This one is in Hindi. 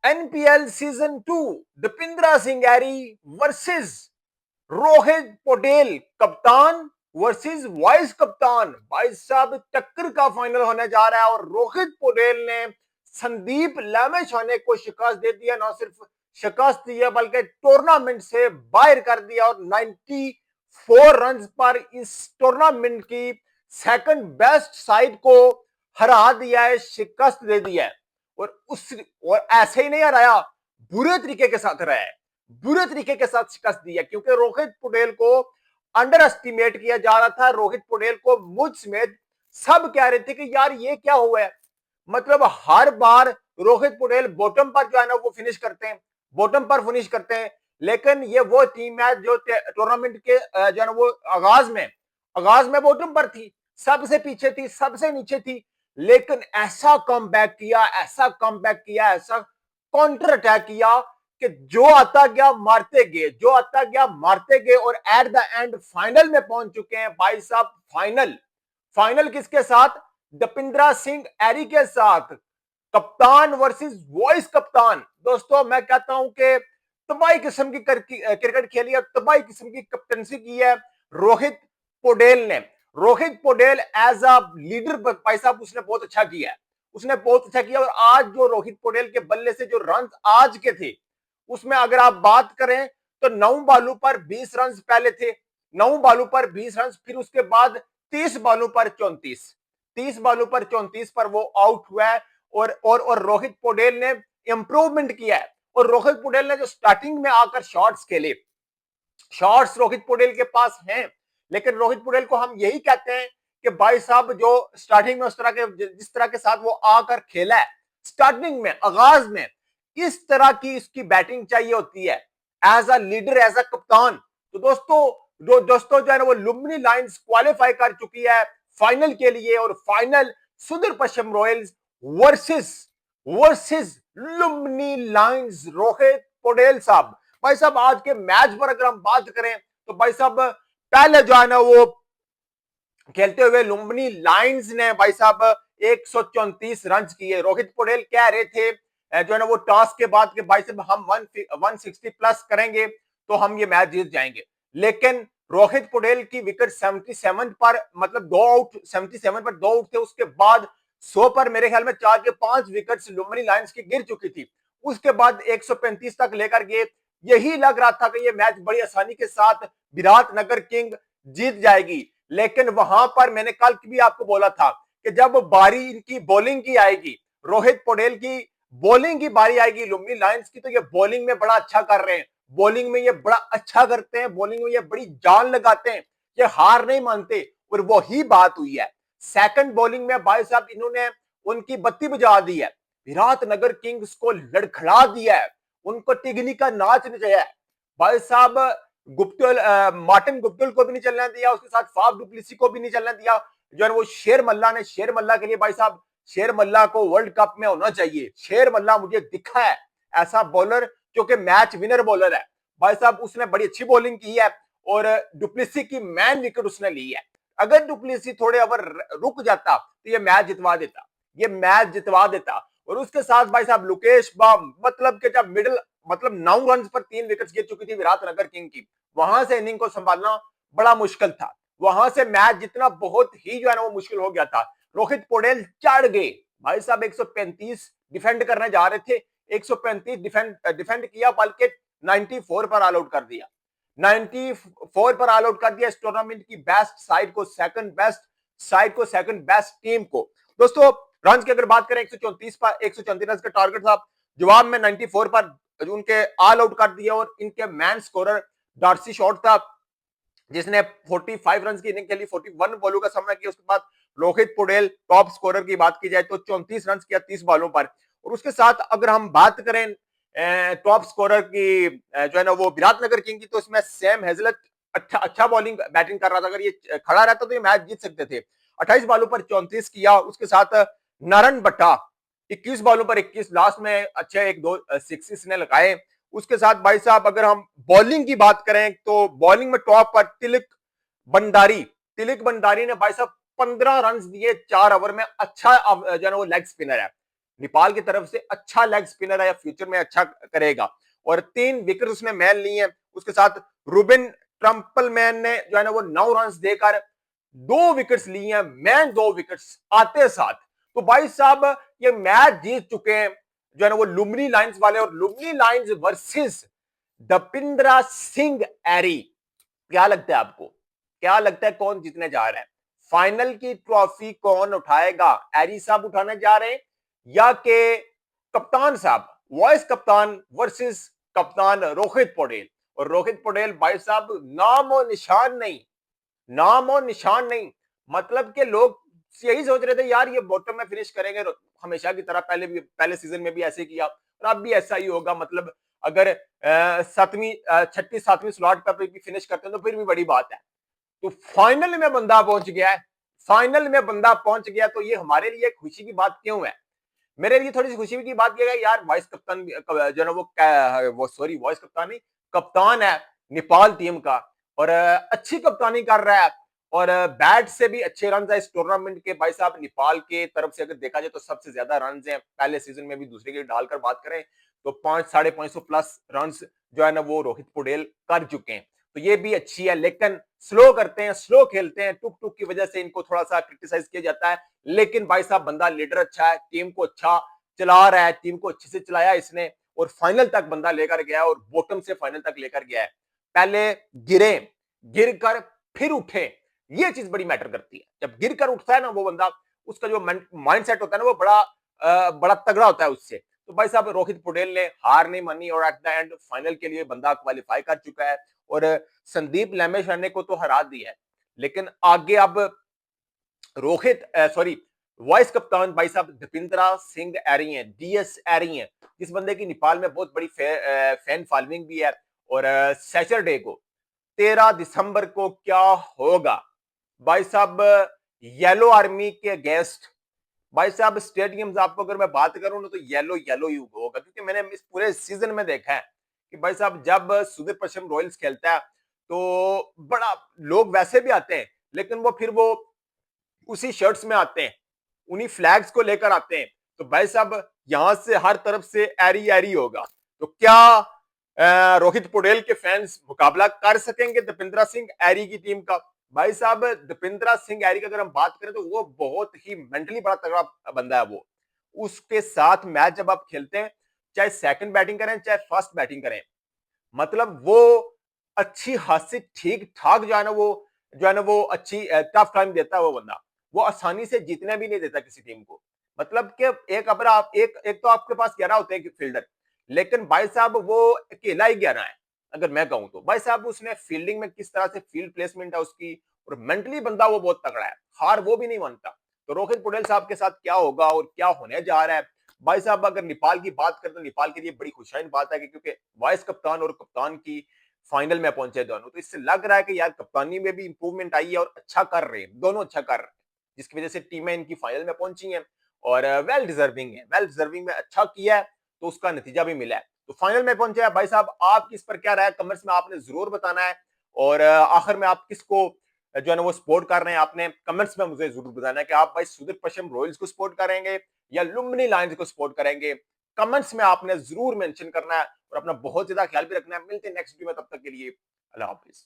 NPL season 2 Dipendra Singh Airee versus Rohit Patel, कप्तान वर्सेस वाइस कप्तान। भाई साहब टक्कर का फाइनल होने जा रहा है और रोहित पटेल ने संदीप लामिछाने को शिकस्त दे दिया। ना सिर्फ शिकस्त दिया बल्कि टूर्नामेंट से बाहर कर दिया और 94 रन पर इस टूर्नामेंट की सेकंड बेस्ट साइड को हरा दिया है, शिकस्त दे दिया है। और ऐसे ही नहीं हराया, बुरे तरीके के साथ हराया है, बुरे तरीके के साथ शिकस्त दी है, क्योंकि रोहित पटेल को अंडर एस्टिमेट किया जा रहा था। रोहित पटेल को मुझ समेत सब कह रहे थे कि यार ये क्या हुआ है। मतलब हर बार रोहित पटेल बॉटम पर जो है ना वो फिनिश करते हैं, बॉटम पर फिनिश करते हैं। लेकिन ये वो टीम है जो टूर्नामेंट के जो है ना वो आगाज में बॉटम पर थी, सबसे पीछे थी, सबसे नीचे थी। लेकिन ऐसा कमबैक किया, ऐसा कमबैक किया, ऐसा काउंटर अटैक किया कि जो आता गया मारते गए, जो आता गया मारते गए और एट द एंड फाइनल में पहुंच चुके हैं भाई साहब। फाइनल फाइनल किसके साथ? दीपेंद्र सिंह एरी के साथ, कप्तान वर्सेस वाइस कप्तान। दोस्तों मैं कहता हूं कि तबाही किस्म की क्रिकेट खेली है, तबाही किस्म की कैप्टनसी की है रोहित पटेल ने। Rohit Patel as a leader भाई साहब उसने बहुत अच्छा किया है, उसने बहुत अच्छा किया। और आज जो रोहित पटेल के बल्ले से जो रन आज के थे, उसमें अगर आप बात करें तो 9 बालों पर 20 रन पहले थे, 9 बालों पर 20 रन, फिर उसके बाद 30 बालों पर 34, 30 बालों पर 34 पर वो आउट हुआ है। और रोहित पटेल ने इंप्रूवमेंट किया है। और रोहित पटेल ने जो स्टार्टिंग में आकर शॉट्स खेले, शॉट्स रोहित पटेल के पास हैं। लेकिन रोहित पटेल को हम यही कहते हैं कि भाई साहब जो स्टार्टिंग में उस तरह के जिस तरह के साथ वो आकर खेला है, स्टार्टिंग में आगाज में इस तरह की इसकी बैटिंग चाहिए होती है as a leader, as a कप्तान। तो दोस्तों जो है ना वो लुम्बिनी लायंस क्वालिफाई कर चुकी है फाइनल के लिए। और final Sudurpaschim royals versus versus Lumbini lions. Rohit Patel साहब, भाई साहब आज के मैच पर अगर हम बात करें तो भाई साहब पहले जो है ना वो खेलते हुए लुम्बिनी लायंस ने भाई साहब 134 रन किए। रोहित पटेल कह रहे थे जो है ना वो टॉस के बाद के भाई साहब हम 160 प्लस करेंगे तो हम ये मैच जीत जाएंगे। लेकिन रोहित पटेल की विकेट 77 पर, मतलब 2 आउट, 77 पर 2 आउट थे। उसके बाद 100 पर मेरे ख्याल में 4 के 5 विकेट लुम्बिनी लायंस की गिर चुकी थी। उसके बाद 135 तक लेकर गए। यही लग रहा था कि ये मैच बड़ी आसानी के साथ विराटनगर किंग जीत जाएगी। लेकिन वहां पर मैंने कल भी आपको बोला था कि जब बारी इनकी बॉलिंग की आएगी, रोहित पटेल की बॉलिंग की बारी आएगी लुम्बिनी लायंस की, तो ये बॉलिंग में बड़ा अच्छा कर रहे हैं, बॉलिंग में ये बड़ा अच्छा करते हैं, बॉलिंग में ये बड़ी जान लगाते हैं, ये हार नहीं मानते। और वही बात हुई है सेकंड बॉलिंग में भाई साहब, इन्होंने उनकी बत्ती बुझा दी है, विराटनगर किंग्स को लड़खड़ा दिया है, उनको टिगनी का नाच नचाया है भाई साहब। गुप्तल मार्टिन गुप्तल को भी नहीं चलने दिया, उसके साथ फाफ डुप्लेसी को भी नहीं चलने दिया। जो है वो शेर मल्ला ने, शेर मल्ला के लिए भाई साहब, शेर मल्ला को वर्ल्ड कप में होना चाहिए। शेर मल्ला मुझे दिखा है ऐसा बॉलर जो कि मैच विनर बॉलर है भाई साहब। उसने बड़ी अच्छी बॉलिंग की है और डुप्लेसी की मैन विकेट उसने ली है। अगर डुप्लेसी थोड़े ओवर रुक जाता तो ये मैच जितवा देता, ये मैच जितवा देता। और उसके साथ भाई साहब लुकेश बाम, मतलब कि जब मिडिल, मतलब 9 रन पर 3 विकेट गिर चुकी थी विराटनगर किंग की, वहां से इनिंग को संभालना बड़ा मुश्किल था। वहां से मैच जितना बहुत ही जो है ना वो मुश्किल हो गया था। रोहित पटेल चढ़ गए भाई साहब, 135 डिफेंड करने जा रहे थे, 135 डिफेंड किया, बल्कि 94 पर ऑल आउट कर दिया, 94 पर ऑल आउट कर दिया। इस टूर्नामेंट की बेस्ट साइड को, सेकंड बेस्ट साइड को, सेकंड बेस्ट टीम को। दोस्तों रन की अगर बात करें 134 पर, 134 रन का टारगेट था, जवाब में 94 पर उनके ऑल आउट कर दिया। और इनके मैन स्कोरर डार्सी शॉर्ट था जिसने 45 रन की इनिंग खेली, 41 बॉलों का सामना किया। उसके बाद रोहित पटेल टॉप स्कोरर की बात की जाए तो 34 रन किया 30 बॉलों पर। और उसके साथ अगर हम बात करें टॉप स्कोरर की जो है ना वो विराटनगर किंग की, तो इसमें सैम हेजलट अच्छा बॉलिंग बैटिंग कर रहा था। अगर ये खड़ा रहता तो ये मैच जीत सकते थे। 28 बॉलों पर 34 किया। उसके साथ नारन बट्टा 21 बॉलों पर 21, लास्ट में अच्छे 1-2 सिक्सेस ने लगाए। उसके साथ भाई साहब अगर हम बॉलिंग की बात करें तो बॉलिंग में टॉप पर भंडारी तिलक भंडारी ने भाई साहब 15 रन दिए 4 ओवर में। अच्छा जो है वो लेग स्पिनर है, नेपाल की तरफ से अच्छा लेग स्पिनर है या फ्यूचर में अच्छा करेगा। और 3 विकेट उसने मैन लिए हैं, उसके साथ रूबिन ट्रम्पलमैन ने जो है ना वो 9 रन देकर 2 विकेट्स लिए हैं, मैन 2 विकेट्स आते साथ। तो भाई साहब ये मैच जीत चुके हैं जो है ना वो लुम्बिनी लायंस वाले, और लुम्बिनी लायंस वर्सेस दपिंद्रा सिंह एरी। क्या लगता है आपको, क्या लगता है कौन जीतने जा रहा है? फाइनल की ट्रॉफी कौन उठाएगा? एरी साहब उठाने जा रहे हैं या के कप्तान साहब, वाइस कप्तान वर्सेस कप्तान रोहित पटेल? और रोहित पटेल भाई साहब नाम और निशान नहीं, नाम और निशान नहीं। मतलब के लोग यही सोच रहे थे यार ये बॉटम में फिनिश करेंगे हमेशा की तरह, पहले सीजन में भी ऐसे किया और अब भी ऐसा ही होगा। मतलब अगर सातवीं छठी सातवीं स्लॉट पर भी फिनिश करते हैं तो फिर भी बड़ी बात है। तो फाइनल में बंदा पहुंच गया है, फाइनल में बंदा पहुंच गया, तो ये हमारे लिए खुशी की बात क्यों है? मेरे लिए थोड़ी सी खुशी की बात यह है यार, वाइस कप्तान जो है ना वो सॉरी वाइस कप्तान नहीं, कप्तान है नेपाल टीम का, और अच्छी कप्तानी कर रहा है, और बैट से भी अच्छे रन है इस टूर्नामेंट के। भाई साहब नेपाल के तरफ से अगर देखा जाए तो सबसे ज्यादा रन हैं पहले सीजन में भी, दूसरे की डालकर बात करें तो 500-550 प्लस रन जो है ना वो रोहित पटेल कर चुके हैं। तो ये भी अच्छी है, लेकिन स्लो करते हैं, स्लो खेलते हैं, टुक टुक की वजह से इनको थोड़ा सा क्रिटिसाइज किया जाता है। लेकिन भाई साहब बंदा लीडर अच्छा है, टीम को अच्छा चला रहा है, टीम को अच्छे से चलाया इसने, और फाइनल तक बंदा लेकर गया और बॉटम से फाइनल तक लेकर गया है। पहले गिरे, गिर कर फिर उठे, ये चीज बड़ी मैटर करती है। जब गिर कर उठता है ना वो बंदा, उसका जो माइंड सेट होता है ना वो बड़ा तगड़ा होता है उससे। तो भाई साहब रोहित पटेल ने हार नहीं मानी और एट द एंड फाइनल के लिए बंदा क्वालिफाई कर चुका है, और संदीप लैमेशरने को तो हरा दिया है। लेकिन आगे अब रोहित सॉरी वाइस कप्तान भाई साहब दीपिंद्रा सिंह एरी हैं, डीएस एरी हैं, जिस बंदे की नेपाल में बहुत बड़ी फैन फॉलोइंग भी है। और सैटरडे को 13 दिसंबर को क्या होगा भाई साहब, येलो आर्मी के अगेंस्ट। भाई साहब स्टेडियम्स आपको अगर मैं बात करूं ना तो येलो येलो ही होगा, क्योंकि मैंने इस पूरे सीजन में देखा है कि भाई साहब जब सुदीप पश्चिम रॉयल्स खेलता है तो बड़ा लोग वैसे भी आते हैं, लेकिन वो फिर वो उसी शर्ट्स में आते हैं, उन्हीं फ्लैग्स को लेकर आते हैं। तो भाई साहब यहां से हर तरफ से एरी एरी होगा। तो क्या रोहित पटेल के फैंस मुकाबला कर सकेंगे दीपेंद्रा सिंह एरी की टीम का? भाई साहब दीपेंद्रा सिंह एरी की अगर हम बात करें तो वो बहुत ही मेंटली बड़ा तगड़ा बंदा है वो। उसके साथ मैच जब आप खेलते हैं, चाहे सेकंड बैटिंग करें चाहे फर्स्ट बैटिंग करें, मतलब वो अच्छी खासी ठीक ठाक जो है ना वो अच्छी टफ टाइम देता है वो बंदा। वो आसानी से जीतने भी नहीं देता किसी टीम को। मतलब कि एक अगर आप एक तो आपके पास 11 होते हैं फील्डर, लेकिन भाई साहब वो अकेला ही 11 है। अगर मैं कहूं तो भाई साहब उसने फील्डिंग में किस तरह से फील्ड प्लेसमेंट है उसकी, और मेंटली बंदा वो बहुत तगड़ा है, हार वो भी नहीं मानता। तो रोहित पटेल साहब के साथ क्या होगा और क्या होने जा रहा है? भाई साहब अगर नेपाल की बात करें तो नेपाल के लिए बड़ी खुशहाली बात है कि क्योंकि वाइस कप्तान और कप्तान की फाइनल में पहुंचे दोनों, तो इससे लग रहा है कि यार कप्तानी में भी इंप्रूवमेंट आई है और अच्छा कर रहे हैं, दोनों अच्छा कर रहे हैं, जिसकी वजह से टीमें इनकी फाइनल में पहुंची हैं और वेल डिजर्विंग है, वेल डिजर्विंग में अच्छा किया है तो उसका नतीजा भी मिला है। तो फाइनल में पहुंचे हैं भाई साहब, आपकी इस पर क्या राय कमेंट्स में आपने जरूर बताना है। और आखिर में आप किसको जो है ना वो सपोर्ट कर रहे हैं, आपने कमेंट्स में मुझे जरूर बताना है कि आप भाई सुदीप पश्चिम रॉयल्स को सपोर्ट करेंगे या लुम्बिनी लायंस को सपोर्ट करेंगे। कमेंट्स में आपने जरूर मेंशन करना है और अपना बहुत ज्यादा ख्याल भी रखना है। मिलते हैं नेक्स्ट वीडियो में, तब तक के लिए अल्लाह हाफिज।